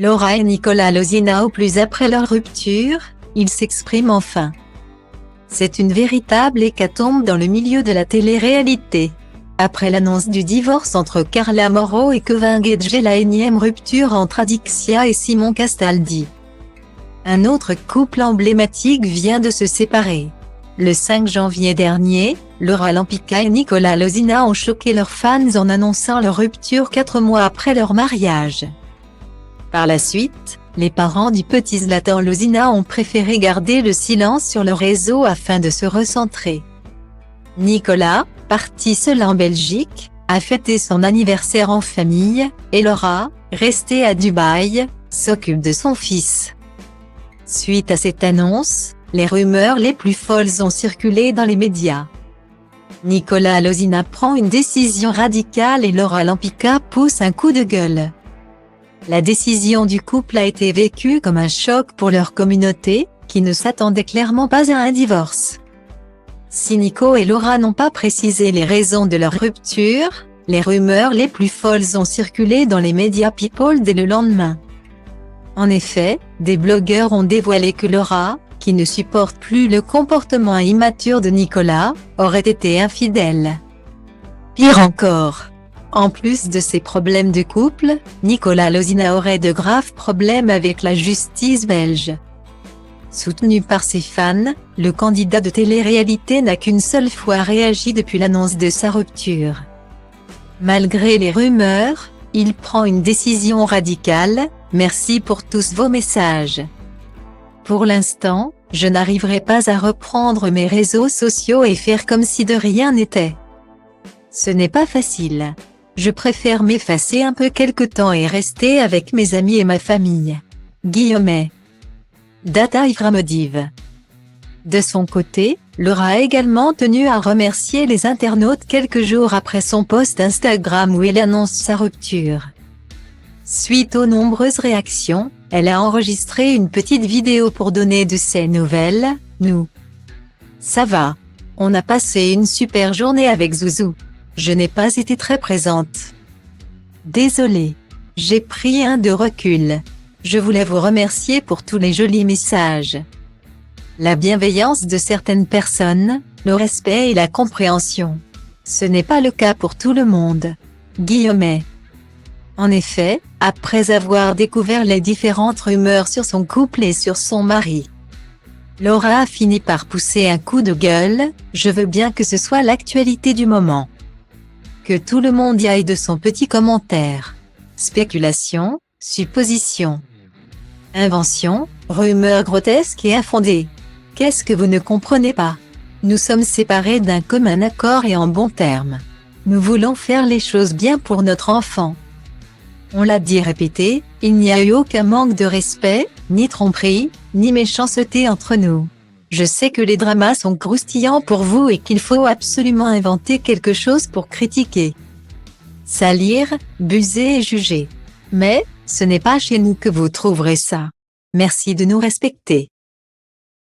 Laura et Nicolas Lozina plus après leur rupture, ils s'expriment enfin. C'est une véritable hécatombe dans le milieu de la télé-réalité. Après l'annonce du divorce entre Carla Morrow et Kevin Gage et la énième rupture entre Adixia et Simon Castaldi. Un autre couple emblématique vient de se séparer. Le 5 janvier dernier, Laura Lampica et Nicolas Lozina ont choqué leurs fans en annonçant leur rupture 4 mois après leur mariage. Par la suite, les parents du petit Zlatan Lozina ont préféré garder le silence sur le réseau afin de se recentrer. Nicolas, parti seul en Belgique, a fêté son anniversaire en famille, et Laura, restée à Dubaï, s'occupe de son fils. Suite à cette annonce, les rumeurs les plus folles ont circulé dans les médias. Nicolas Lozina prend une décision radicale et Laura Lampica pousse un coup de gueule. La décision du couple a été vécue comme un choc pour leur communauté, qui ne s'attendait clairement pas à un divorce. Si Nico et Laura n'ont pas précisé les raisons de leur rupture, les rumeurs les plus folles ont circulé dans les médias people dès le lendemain. En effet, des blogueurs ont dévoilé que Laura, qui ne supporte plus le comportement immature de Nicolas, aurait été infidèle. Pire encore. En plus de ses problèmes de couple, Nicolas Lozina aurait de graves problèmes avec la justice belge. Soutenu par ses fans, le candidat de télé-réalité n'a qu'une seule fois réagi depuis l'annonce de sa rupture. Malgré les rumeurs, il prend une décision radicale: merci pour tous vos messages. Pour l'instant, je n'arriverai pas à reprendre mes réseaux sociaux et faire comme si de rien n'était. Ce n'est pas facile. Je préfère m'effacer un peu quelque temps et rester avec mes amis et ma famille. Guillemets. Data Ivramodiv. De son côté, Laura a également tenu à remercier les internautes quelques jours après son post Instagram où elle annonce sa rupture. Suite aux nombreuses réactions, elle a enregistré une petite vidéo pour donner de ses nouvelles. Nous. Ça va. On a passé une super journée avec Zouzou. Je n'ai pas été très présente. Désolée. J'ai pris un de recul. Je voulais vous remercier pour tous les jolis messages. La bienveillance de certaines personnes, le respect et la compréhension. Ce n'est pas le cas pour tout le monde. Guillemets. En effet, après avoir découvert les différentes rumeurs sur son couple et sur son mari, Laura a fini par pousser un coup de gueule: je veux bien que ce soit l'actualité du moment. Que tout le monde y aille de son petit commentaire. Spéculation, supposition, invention, rumeurs grotesques et infondées. Qu'est-ce que vous ne comprenez pas? Nous sommes séparés d'un commun accord et en bons termes. Nous voulons faire les choses bien pour notre enfant. On l'a dit et répété, il n'y a eu aucun manque de respect, ni tromperie, ni méchanceté entre nous. Je sais que les dramas sont croustillants pour vous et qu'il faut absolument inventer quelque chose pour critiquer, salir, buser et juger. Mais, ce n'est pas chez nous que vous trouverez ça. Merci de nous respecter.